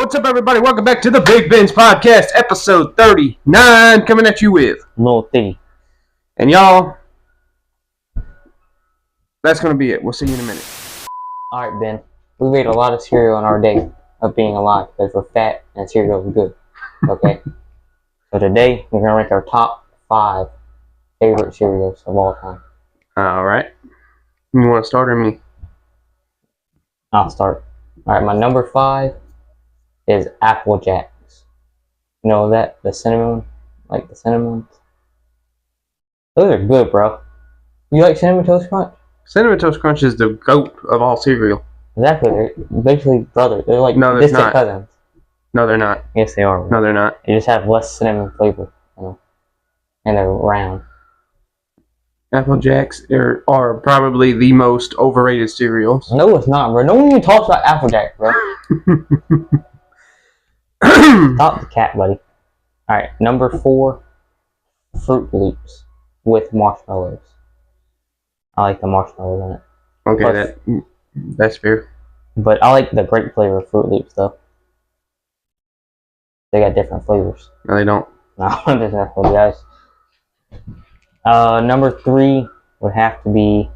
What's up, everybody? Welcome back to the Big Ben's Podcast, episode 39, coming at you with Lil T. And y'all, that's going to be it. We'll see you in a minute. Alright, Ben. We ate a lot of cereal on our day of being alive because we're fat and cereal is good. Okay? So today, we're going to rank our top 5 favorite cereals of all time. Alright. You want to start or me? I'll start. Alright, my number 5 is Apple Jacks. You know that? The cinnamon? Like the cinnamon? Those are good, bro. You like Cinnamon Toast Crunch? Cinnamon Toast Crunch is the GOAT of all cereal. Exactly. They're basically brothers. They're like distant cousins. No, they're not. Yes, they are. No, they're not. They just have less cinnamon flavor. You know? And they're round. Apple Jacks are probably the most overrated cereals. No, it's not, bro. No one even talks about Apple Jacks, bro. Stop the cat, buddy. Alright, number 4, Fruit Loops with marshmallows. I like the marshmallows in it. Okay, that's fair. But I like the grape flavor of Fruit Loops, though. They got different flavors. No, they don't. No, there's nothing, guys. Number 3 would have to be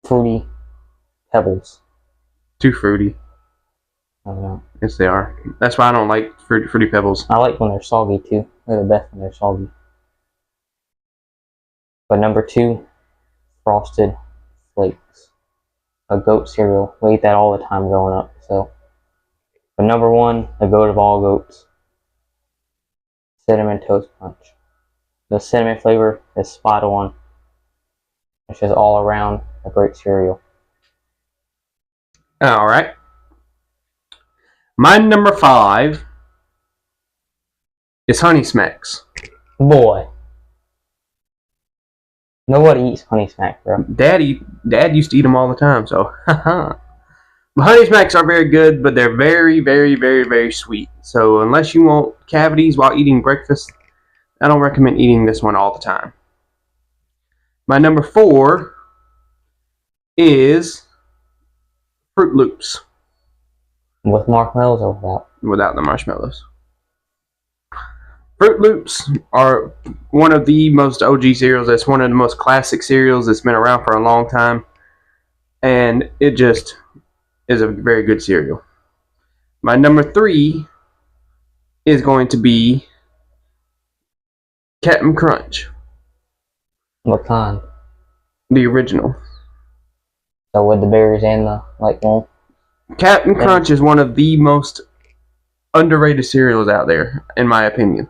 Fruity Pebbles. Too fruity. I don't know. Yes, they are. That's why I don't like Fruity Pebbles. I like when they're soggy, too. They're the best when they're soggy. But number 2, Frosted Flakes. A goat cereal. We ate that all the time growing up, so. But number 1, the goat of all goats. Cinnamon Toast Crunch. The cinnamon flavor is spot on. It's just all around a great cereal. Alright. My number 5 is Honey Smacks. Boy. Nobody eats Honey Smacks, bro. Dad used to eat them all the time, so haha. But Honey Smacks are very good, but they're very, very, very, very sweet. So unless you want cavities while eating breakfast, I don't recommend eating this one all the time. My number 4 is Fruit Loops. With marshmallows or without? Without the marshmallows. Fruit Loops are one of the most OG cereals. It's one of the most classic cereals that's been around for a long time. And it just is a very good cereal. My number 3 is going to be Captain Crunch. What kind? The original. So with the berries and the, like, well, Captain Crunch is one of the most underrated cereals out there, in my opinion.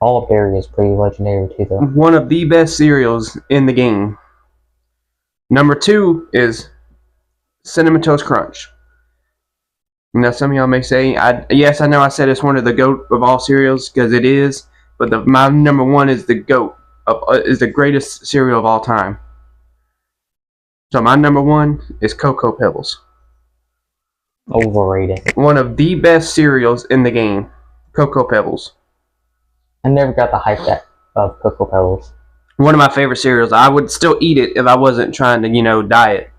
All berry is pretty legendary too, though. One of the best cereals in the game. Number 2 is Cinnamon Toast Crunch. Now, some of y'all may say, yes, I know I said it's one of the GOAT of all cereals, because it is, but my number 1 is the GOAT, is the greatest cereal of all time. So my number 1 is Cocoa Pebbles. Overrated. One of the best cereals in the game. Cocoa Pebbles. I never got the hype of Cocoa Pebbles. One of my favorite cereals. I would still eat it if I wasn't trying to, diet.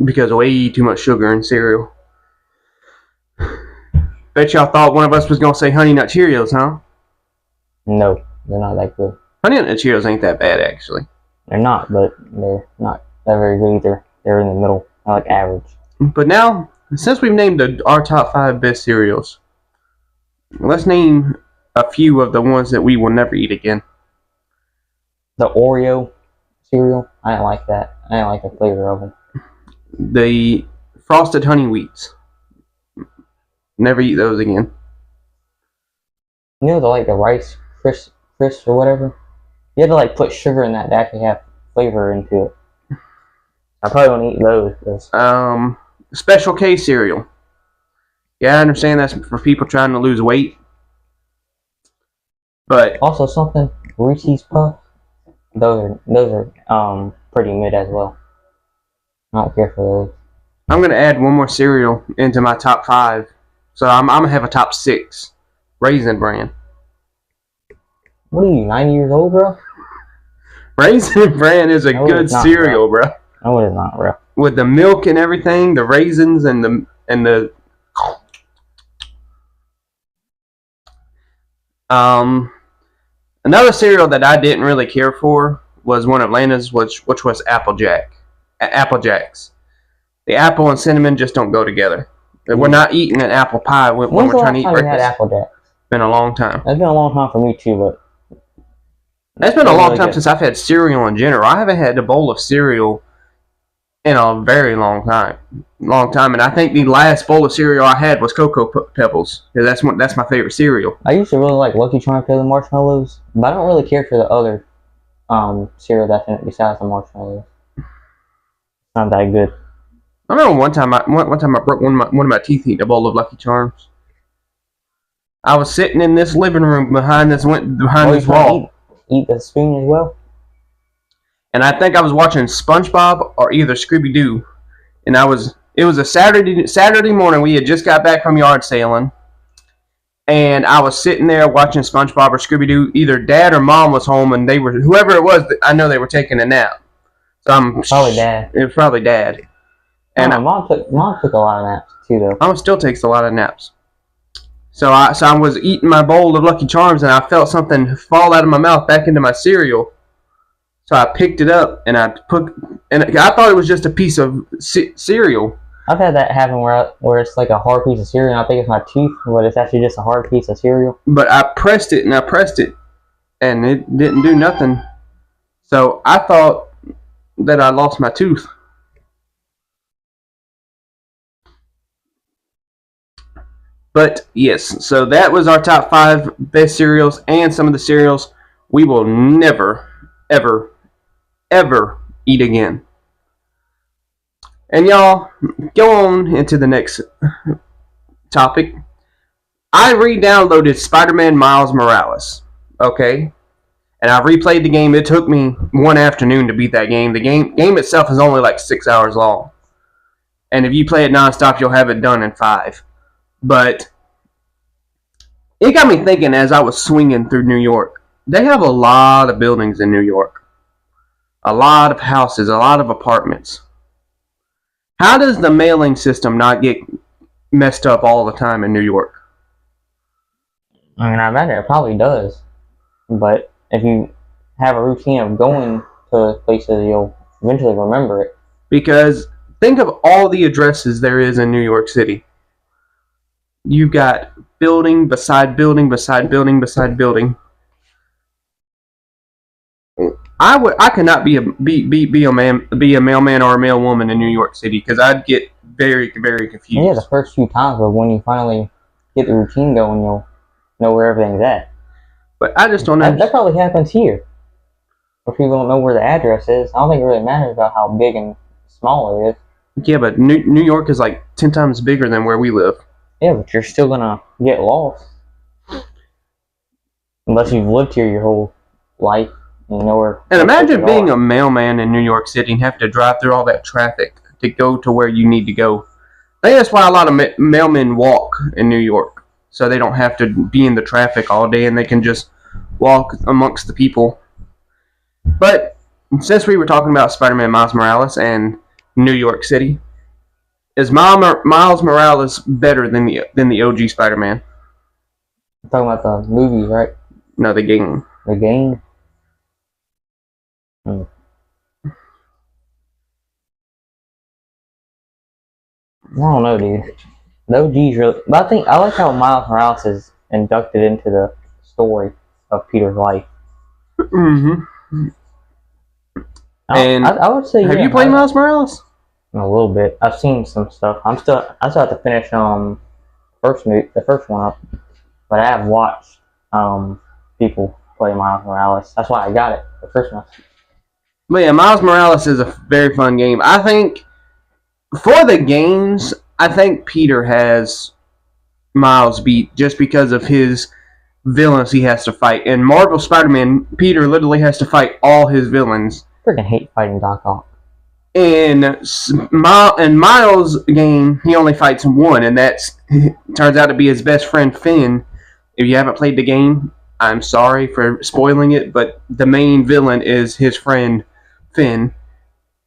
Because of way too much sugar in cereal. Bet y'all thought one of us was going to say Honey Nut Cheerios, huh? No, they're not that good. Honey Nut Cheerios ain't that bad, actually. They're not, but they're not that very good either. They're in the middle. I like average. But now, since we've named our top 5 best cereals, let's name a few of the ones that we will never eat again. The Oreo cereal, I didn't like that. I didn't like the flavor of them. The Frosted Honey Wheats. Never eat those again. You know, like the Rice Crisp or whatever? You had to put sugar in that to actually have flavor into it. I probably won't eat those. Special K cereal. Yeah, I understand that's for people trying to lose weight. But also something, Reese's Puffs. Those are pretty mid as well. I don't care for those. I'm gonna add one more cereal into my top 5. So I'm gonna have a top 6. Raisin Bran. What are you, 90 years old, bro? Raisin Bran is a good cereal, bro. No, it is not, bro. with the milk and everything, the raisins and the another cereal that I didn't really care for was one of Atlanta's, which was Apple Jacks. The apple and cinnamon just don't go together. We're not eating an apple pie when we're trying to eat breakfast. Had Apple Jacks? Been a long time. It's been a long time for me too, but it's been a long time since I've had cereal in general. I haven't had a bowl of cereal in a very long time. And I think the last bowl of cereal I had was Cocoa Pebbles, because that's my favorite cereal. I used to really like Lucky Charms for the marshmallows, but I don't really care for the other cereal that's in it besides the marshmallows. It's not that good. I remember one time I broke one of my teeth eating a bowl of Lucky Charms. I was sitting in this living room behind this wall. Eat the spoon as well? And I think I was watching SpongeBob or either Scooby-Doo. And it was a Saturday morning. We had just got back from yard sailing. And I was sitting there watching SpongeBob or Scooby-Doo. Either Dad or Mom was home, and whoever it was, I know they were taking a nap. So probably Dad. It was probably Dad. And Mom took a lot of naps too, though. Mom still takes a lot of naps. So I was eating my bowl of Lucky Charms, and I felt something fall out of my mouth back into my cereal. So I picked it up, and I thought it was just a piece of cereal. I've had that happen where it's like a hard piece of cereal, and I think it's my tooth, but it's actually just a hard piece of cereal. But I pressed it, and it didn't do nothing. So I thought that I lost my tooth. But yes, so that was our top 5 best cereals, and some of the cereals we will never, ever, ever eat again. And y'all, go on into the next topic. I re-downloaded Spider-Man Miles Morales, okay? And I replayed the game. It took me one afternoon to beat that game. The game itself is only like 6 hours long. And if you play it nonstop, you'll have it done in 5. But it got me thinking as I was swinging through New York. They have a lot of buildings in New York. A lot of houses, a lot of apartments. How does the mailing system not get messed up all the time in New York? I mean, I imagine it probably does. But if you have a routine of going to places, you'll eventually remember it. Because think of all the addresses there is in New York City. You've got building beside building beside building beside building. I could not be a mailman or a mailwoman in New York City because I'd get very, very confused. Yeah, the first few times, but when you finally get the routine going, you'll know where everything's at. But I just don't know. That probably happens here. If people don't know where the address is, I don't think it really matters about how big and small it is. Yeah, but New York is like 10 times bigger than where we live. Yeah, but you're still gonna get lost. Unless you've lived here your whole life and you know where. And imagine being a mailman in New York City and have to drive through all that traffic to go to where you need to go. I think that's why a lot of mailmen walk in New York. So they don't have to be in the traffic all day and they can just walk amongst the people. But since we were talking about Spider-Man Miles Morales and New York City, is Miles Morales better than the OG Spider-Man? You're talking about the movies, right? No, the game. The game? I don't know, dude. The OG's really... But I like how Miles Morales is inducted into the story of Peter's life. Mm-hmm. I would say... Have you played Miles Morales? A little bit. I've seen some stuff. I still have to finish the first one up, but I have watched people play Miles Morales. That's why I got it, the first one. But yeah, Miles Morales is a very fun game. I think for the games, I think Peter has Miles beat just because of his villains he has to fight. In Marvel Spider-Man, Peter literally has to fight all his villains. I freaking hate fighting Doc Ock. In Miles' game, he only fights one, and that turns out to be his best friend, Finn. If you haven't played the game, I'm sorry for spoiling it, but the main villain is his friend, Finn.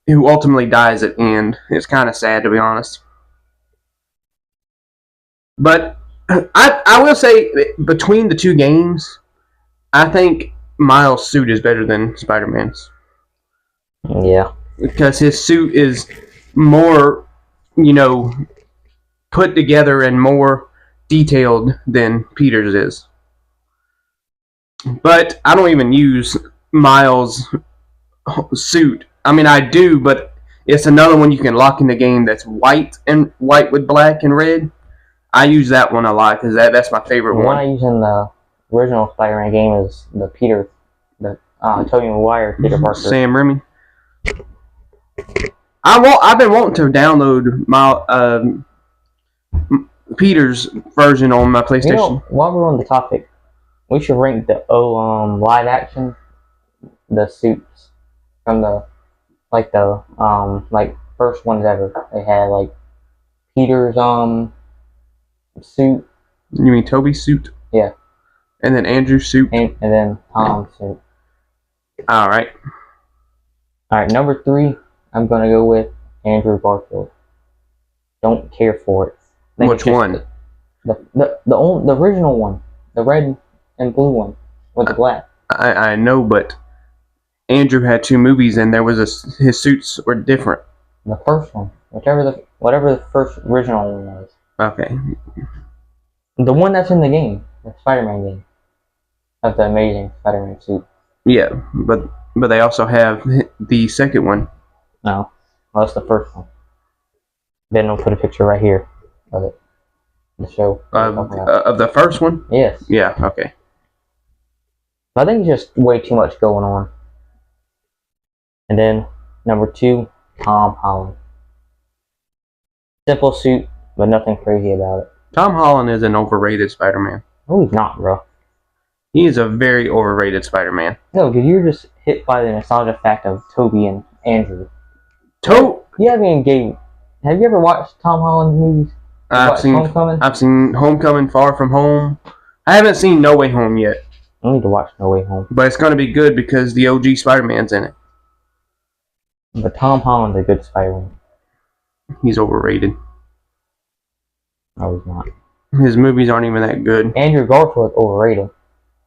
who ultimately dies at the end. It's kind of sad, to be honest. But I will say, between the two games, I think Miles' suit is better than Spider-Man's. Yeah. Because his suit is more, put together and more detailed than Peter's is. But I don't even use Miles' suit. I mean, I do, but it's another one you can lock in the game that's white with black and red. I use that one a lot because that's my favorite one. The one I use in the original Spider-Man game is the Tobey Maguire Peter Parker. Sam Raimi. I've been wanting to download my Peter's version on my PlayStation. While we're on the topic, we should rank the live action, the suits from the first ones ever. They had like Peter's suit. You mean Toby's suit? Yeah. And then Andrew's suit. And then Tom's suit. Alright. Alright, number 3, I'm gonna go with Andrew Garfield. Don't care for it. Which one? The original one. The red and blue one with the black. I know, but Andrew had 2 movies and his suits were different. The first one. Whatever the first original one was. Okay. The one that's in the game. The Spider-Man game. Of the Amazing Spider-Man suit. Yeah, but they also have the second one. No. Well, that's the first one. Then I'll put a picture right here of it. The show. Of the first one? Yes. Yeah, okay. I think it's just way too much going on. And then, number 2, Tom Holland. Simple suit, but nothing crazy about it. Tom Holland is an overrated Spider-Man. No, he's not, bro. He is a very overrated Spider-Man. No, because you're just hit by the nostalgia fact of Tobey and Andrew. Have you ever watched Tom Holland movies? I've seen Homecoming. I've seen Homecoming, Far From Home. I haven't seen No Way Home yet. I need to watch No Way Home. But it's going to be good because the OG Spider-Man's in it. But Tom Holland's a good Spider-Man. He's overrated. No, he's not. His movies aren't even that good. Andrew Garfield's overrated.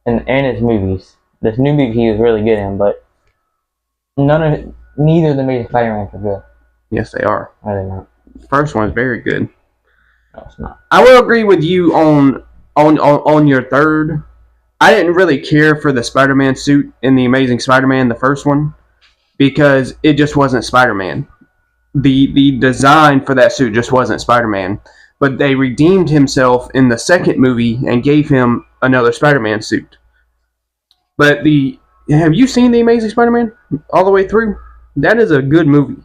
And his movies. This new movie he was really good in, but neither of the Amazing Spider-Man are good. Yes, they are. No, they're not. The first one is very good. No, it's not. I will agree with you on your third. I didn't really care for the Spider-Man suit in the Amazing Spider-Man, the first one, because it just wasn't Spider-Man. The design for that suit just wasn't Spider-Man. But they redeemed himself in the second movie and gave him another Spider-Man suit. But have you seen the Amazing Spider-Man all the way through? That is a good movie.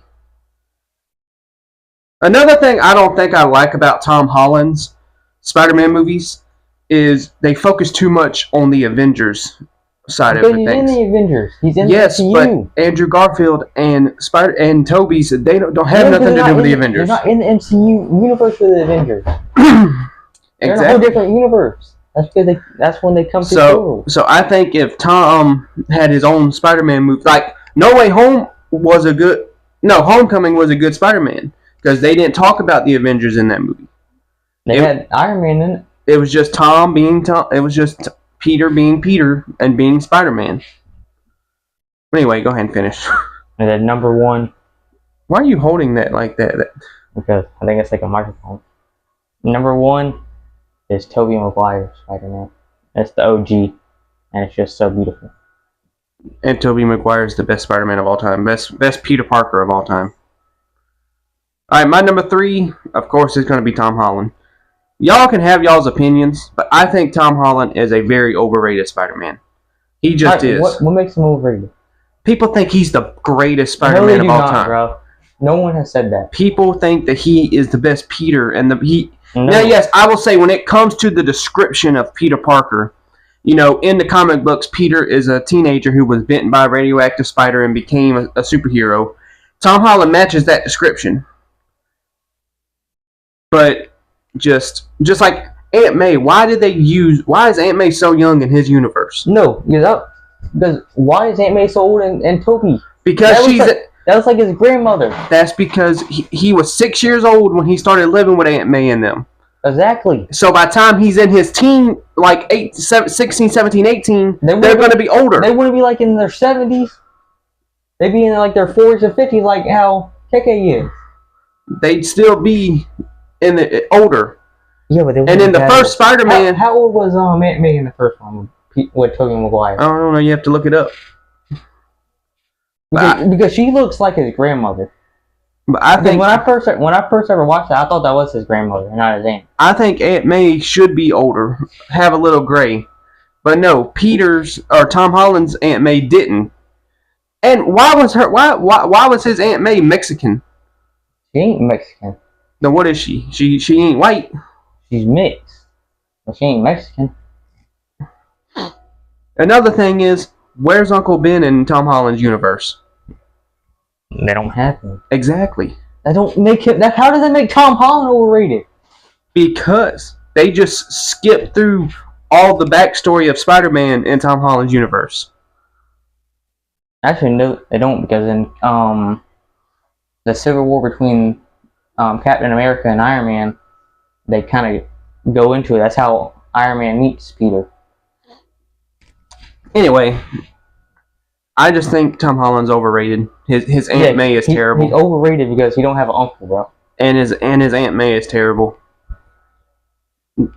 Another thing I don't think I like about Tom Holland's Spider-Man movies is they focus too much on the Avengers side of the things. He's in the Avengers. He's in the MCU. But Andrew Garfield and Tobey's, they don't have nothing to do with the Avengers. They're not in the MCU universe with the Avengers. They're in a whole different universe. That's when they come to. So I think if Tom had his own Spider-Man movie, like Homecoming was a good Spider-Man because they didn't talk about the Avengers in that movie. They had Iron Man in it. It was just Tom being Tom. It was just Peter being Peter and being Spider-Man. Anyway, go ahead and finish. And then number 1. Why are you holding that like that? Because I think it's like a microphone. Number 1 is Tobey Maguire Spider-Man. It's the OG, and it's just so beautiful. And Tobey Maguire is the best Spider-Man of all time. Best Peter Parker of all time. Alright, my number 3, of course, is going to be Tom Holland. Y'all can have y'all's opinions, but I think Tom Holland is a very overrated Spider-Man. He just is. What makes him overrated? People think he's the greatest Spider-Man of all time. Bro. No one has said that. People think that he is the best Peter, and No. Now, yes, I will say when it comes to the description of Peter Parker, in the comic books, Peter is a teenager who was bitten by a radioactive spider and became a superhero. Tom Holland matches that description. But just like Aunt May, why is Aunt May so young in his universe? No, because why is Aunt May so old and Tobey? Because That was like his grandmother. That's because he was 6 years old when he started living with Aunt May and them. Exactly. So by the time he's in his teen, like 16, 17, 18, they're going to be older. They wouldn't be like in their 70s. They'd be in like their 40s or 50s, like how Keke is. They'd still be in the older. Yeah, but they and in the first Spider-Man... How old was Aunt May in the first one with Tobey Maguire? I don't know. You have to look it up. Because she looks like his grandmother. But I think when I first ever watched it, I thought that was his grandmother, not his aunt. I think Aunt May should be older, have a little gray, but no, Peter's or Tom Holland's Aunt May didn't. And why was his Aunt May Mexican? She ain't Mexican. Then what is she? She ain't white. She's mixed, but she ain't Mexican. Another thing is, where's Uncle Ben in Tom Holland's universe? They don't have him. Exactly. That don't make him. How does that make Tom Holland overrated? Because they just skipped through all the backstory of Spider-Man in Tom Holland's universe. Actually, no, they don't, because in the Civil War between Captain America and Iron Man, they kind of go into it. That's how Iron Man meets Peter. Anyway, I just think Tom Holland's overrated. His Aunt May is terrible. He's overrated because he don't have an uncle, bro. And his Aunt May is terrible.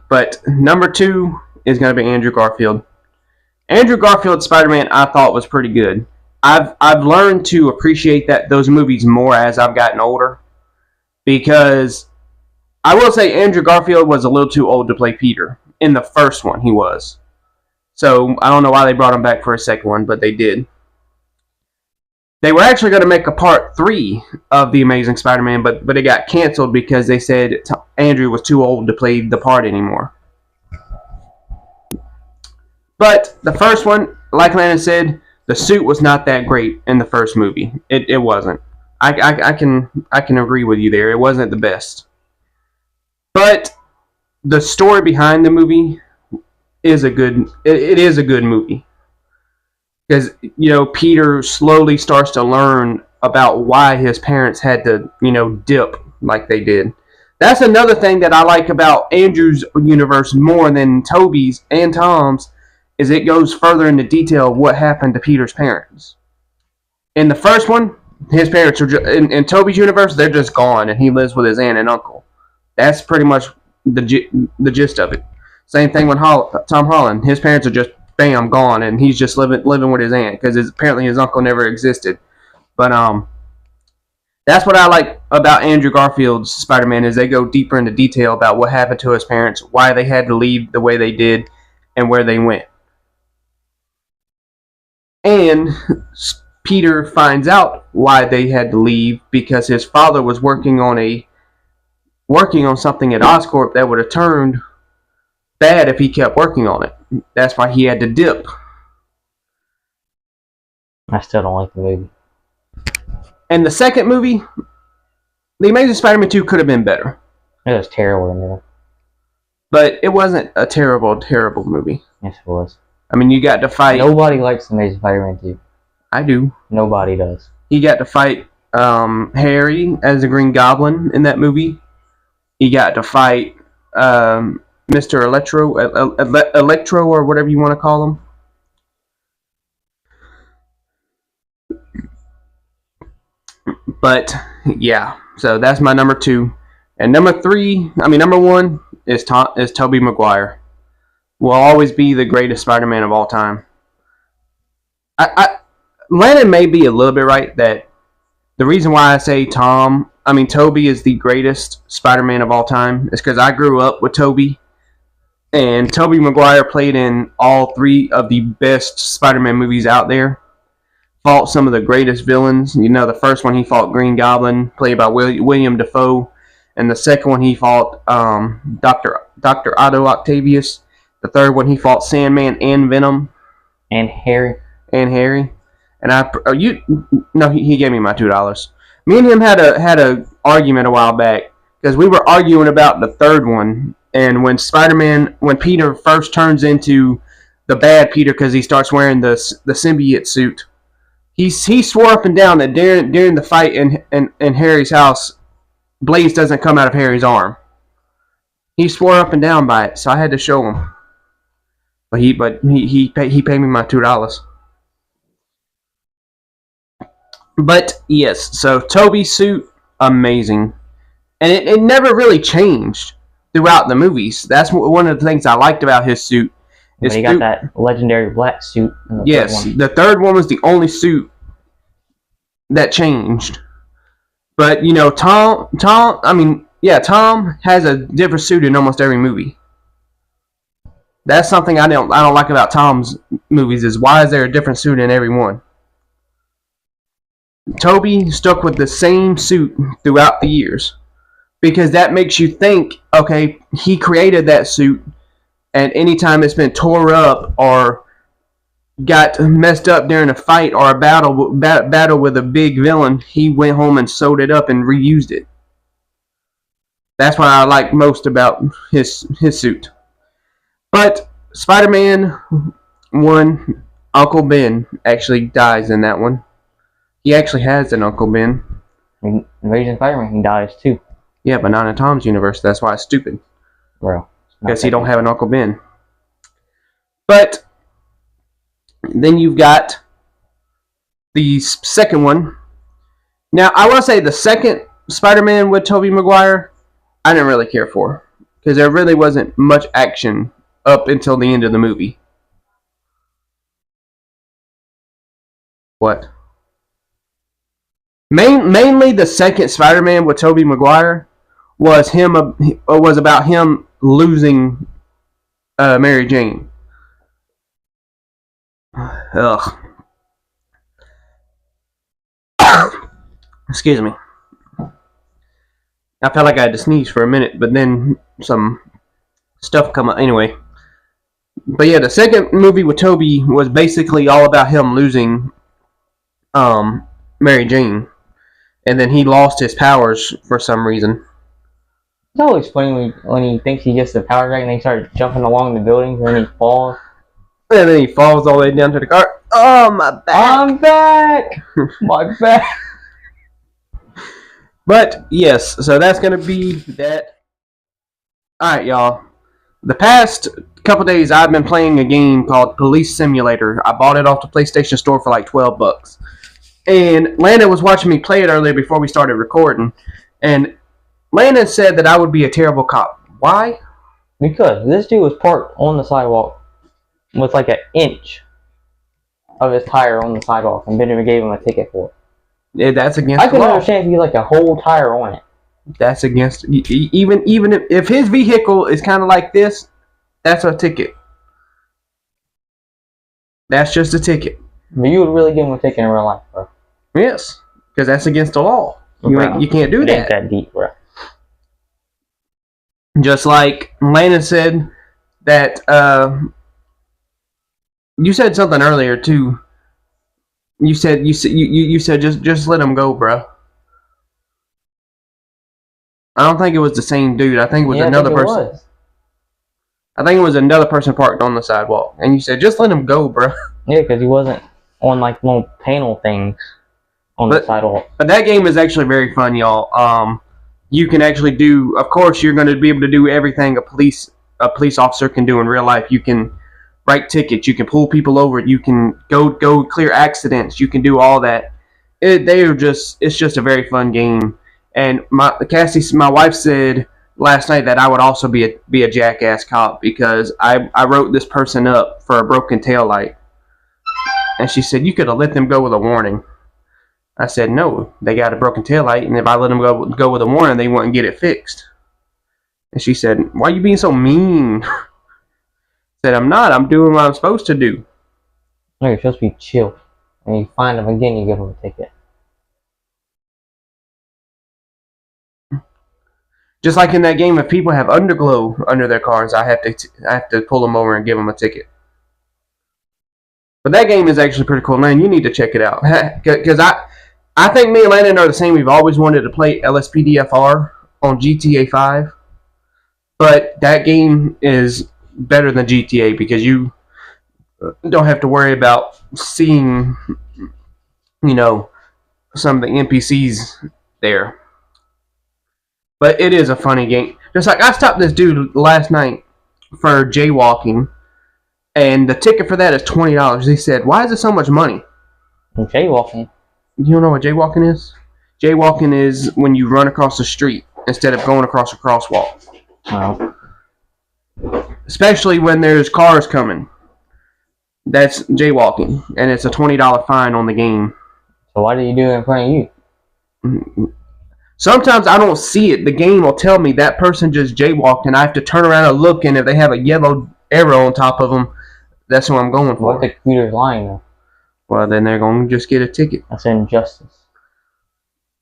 But number 2 is going to be Andrew Garfield. Andrew Garfield's Spider-Man I thought was pretty good. I've learned to appreciate those movies more as I've gotten older, because I will say Andrew Garfield was a little too old to play Peter. In the first one, he was. So I don't know why they brought him back for a second one, but they did. They were actually going to make a part 3 of The Amazing Spider-Man, but it got canceled because they said Andrew was too old to play the part anymore. But the first one, like Landon said, the suit was not that great in the first movie. It wasn't. I can agree with you there. It wasn't the best. But the story behind the movie is a good movie. Because, Peter slowly starts to learn about why his parents had to, dip like they did. That's another thing that I like about Andrew's universe more than Tobey's and Tom's, is it goes further into detail of what happened to Peter's parents. In the first one, his parents are in Tobey's universe, they're just gone, and he lives with his aunt and uncle. That's pretty much the gist of it. Same thing with Tom Holland. His parents are just bam, gone, and he's just living with his aunt because apparently his uncle never existed. But that's what I like about Andrew Garfield's Spider-Man, is they go deeper into detail about what happened to his parents, why they had to leave the way they did, and where they went. And Peter finds out why they had to leave, because his father was working on something at Oscorp that would have turned bad if he kept working on it. That's why he had to dip. I still don't like the movie. And the second movie, The Amazing Spider-Man 2 could have been better. It was terrible in there. But it wasn't a terrible, terrible movie. Yes, it was. I mean, you got to fight... Nobody likes The Amazing Spider-Man 2. I do. Nobody does. He got to fight Harry as the Green Goblin in that movie. He got to fight Mr. Electro, or whatever you want to call him. But, yeah. So, that's my number 2. And number 1 is Tobey Maguire. Will always be the greatest Spider-Man of all time. Landon may be a little bit right that the reason why I say Tobey is the greatest Spider-Man of all time is because I grew up with Tobey. And Tobey Maguire played in all 3 of the best Spider-Man movies out there. Fought some of the greatest villains. The first one he fought Green Goblin, played by William Dafoe. And the second one he fought Dr. Otto Octavius. The third one he fought Sandman and Venom. And Harry. And he gave me my $2. Me and him had a argument a while back because we were arguing about the third one, and when Peter first turns into the bad Peter because he starts wearing the symbiote suit, He swore up and down that during the fight in Harry's house, Blaze doesn't come out of Harry's arm. He swore up and down by it, so I had to show him. But he paid me my $2. But yes, so Toby's suit, amazing, and it never really changed throughout the movies. That's one of the things I liked about his suit. But he got that legendary black suit. Yes, the third one was the only suit that changed. But you know, Tom has a different suit in almost every movie. That's something I don't like about Tom's movies, is why is there a different suit in every one? Toby stuck with the same suit throughout the years, because that makes you think, okay, he created that suit, and anytime it's been tore up or got messed up during a fight or a battle with a big villain, he went home and sewed it up and reused it. That's what I like most about his suit. But Spider-Man 1, Uncle Ben actually dies in that one. He actually has an Uncle Ben. In Amazing Spider-Man, he dies too. Yeah, but not in Tom's universe. That's why it's stupid. Well, because he don't have an Uncle Ben. But then you've got the second one. Now, I want to say the second Spider-Man with Tobey Maguire, I didn't really care for, because there really wasn't much action up until the end of the movie. What? Mainly the second Spider-Man with Tobey Maguire was about him losing Mary Jane. Ugh. Excuse me. I felt like I had to sneeze for a minute, but then some stuff come up anyway. But yeah, the second movie with Tobey was basically all about him losing Mary Jane. And then he lost his powers for some reason. It's always funny when he thinks he gets the power back and then he starts jumping along the buildings and then he falls. And then he falls all the way down to the car. Oh, my back! I'm back! My back! But, yes, so that's going to be that. Alright, y'all. The past couple days I've been playing a game called Police Simulator. I bought it off the PlayStation Store for like $12. And Landon was watching me play it earlier before we started recording. And Landon said that I would be a terrible cop. Why? Because this dude was parked on the sidewalk with like an inch of his tire on the sidewalk, and Benjamin gave him a ticket for it. Yeah, that's against I the could law. understand if you like a whole tire on it. That's against, even if his vehicle is kind of like this, that's a ticket. That's just a ticket. But you would really give him a ticket in real life, bro. Yes, because that's against the law. You can't do it that. Ain't that deep, bro. Just like Landon said that you said something earlier too. You said just let him go, bro. I don't think it was the same dude. I think it was another person. I think it was another person parked on the sidewalk, and you said just let him go, bro. Yeah, because he wasn't on like little panel things on the sidewalk. But that game is actually very fun, y'all. You can actually do. Of course, you're going to be able to do everything a police officer can do in real life. You can write tickets. You can pull people over. You can go clear accidents. You can do all that. It's just a very fun game. And my wife said last night that I would also be a jackass cop because I wrote this person up for a broken taillight. And she said, you could have let them go with a warning. I said, no, they got a broken taillight, and if I let them go with a warning, they wouldn't get it fixed. And she said, why are you being so mean? I said, I'm not. I'm doing what I'm supposed to do. No, you're supposed to be chill. And you find them again, you give them a ticket. Just like in that game, if people have underglow under their cars, I have to pull them over and give them a ticket. But that game is actually pretty cool, man. You need to check it out because I think me and Landon are the same. We've always wanted to play LSPDFR on GTA 5, but that game is better than GTA because you don't have to worry about seeing some of the NPCs there. But it is a funny game. Just like I stopped this dude last night for jaywalking, and the ticket for that is $20. He said, "Why is it so much money?" Jaywalking. You don't know what jaywalking is? Jaywalking is when you run across the street instead of going across a crosswalk. Oh. Especially when there's cars coming. That's jaywalking, and it's a $20 fine on the game. So why do you do it in front of you? Sometimes I don't see it. The game will tell me that person just jaywalked, and I have to turn around and look, and if they have a yellow arrow on top of them, that's what I'm going for. What if the computer's lying, though? Well, then they're going to just get a ticket. That's injustice.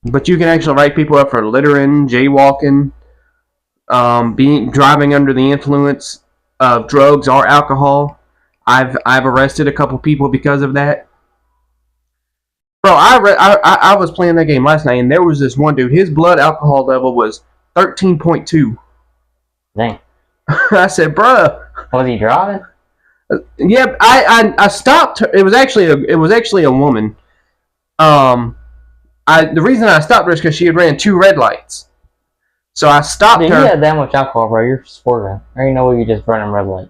But you can actually write people up for littering, jaywalking, driving under the influence of drugs or alcohol. I've arrested a couple people because of that. Bro, I was playing that game last night, and there was this one dude. His blood alcohol level was 13.2. Dang. I said, bruh. Was he driving? Yeah, I stopped her. It was actually a woman. The reason I stopped her is because she had ran 2 red lights. So I stopped her. You had that much alcohol, bro. You're sporting. I already know you just running red light.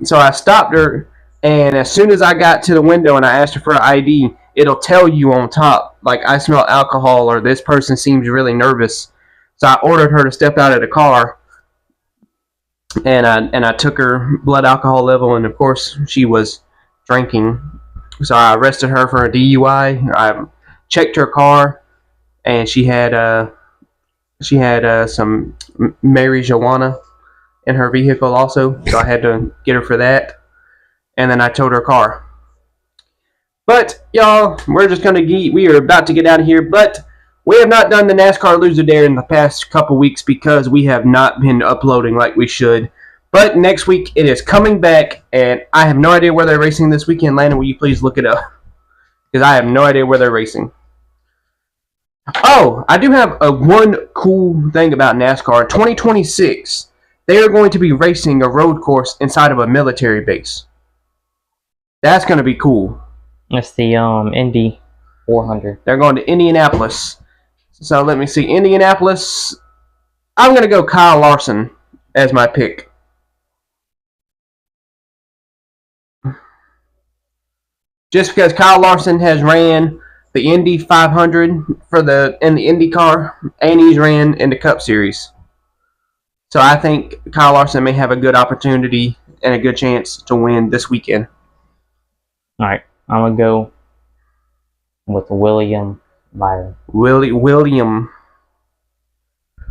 So I stopped her, and as soon as I got to the window and I asked her for an ID, it'll tell you on top, like, I smell alcohol or this person seems really nervous. So I ordered her to step out of the car, and I took her blood alcohol level, and of course she was drinking. So I arrested her for a DUI. I checked her car, and she had some marijuana in her vehicle also, so I had to get her for that. And then I towed her car. But y'all, we are about to get out of here, but we have not done the NASCAR Loser Dare in the past couple weeks because we have not been uploading like we should. But next week it is coming back, and I have no idea where they're racing this weekend. Landon, will you please look it up? Because I have no idea where they're racing. Oh, I do have one cool thing about NASCAR. In 2026, they are going to be racing a road course inside of a military base. That's going to be cool. That's the Indy 400. They're going to Indianapolis. So let me see. Indianapolis. I'm going to go Kyle Larson as my pick. Just because Kyle Larson has ran the Indy 500 in the IndyCar, and he's ran in the Cup Series. So I think Kyle Larson may have a good opportunity and a good chance to win this weekend. All right, I'm gonna go with William Byron. William.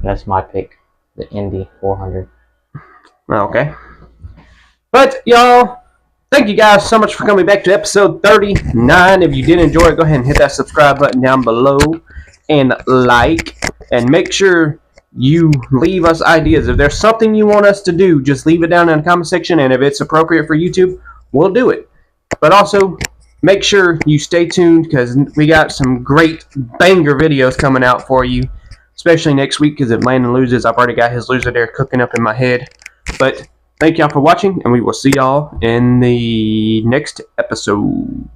That's my pick. The Indy 400. Okay. But y'all, thank you guys so much for coming back to episode 39. If you did enjoy it, go ahead and hit that subscribe button down below and like, and make sure you leave us ideas. If there's something you want us to do, just leave it down in the comment section, and if it's appropriate for YouTube, we'll do it. But also, make sure you stay tuned, because we got some great banger videos coming out for you, especially next week, because if Landon loses, I've already got his loser there cooking up in my head. But thank y'all for watching, and we will see y'all in the next episode.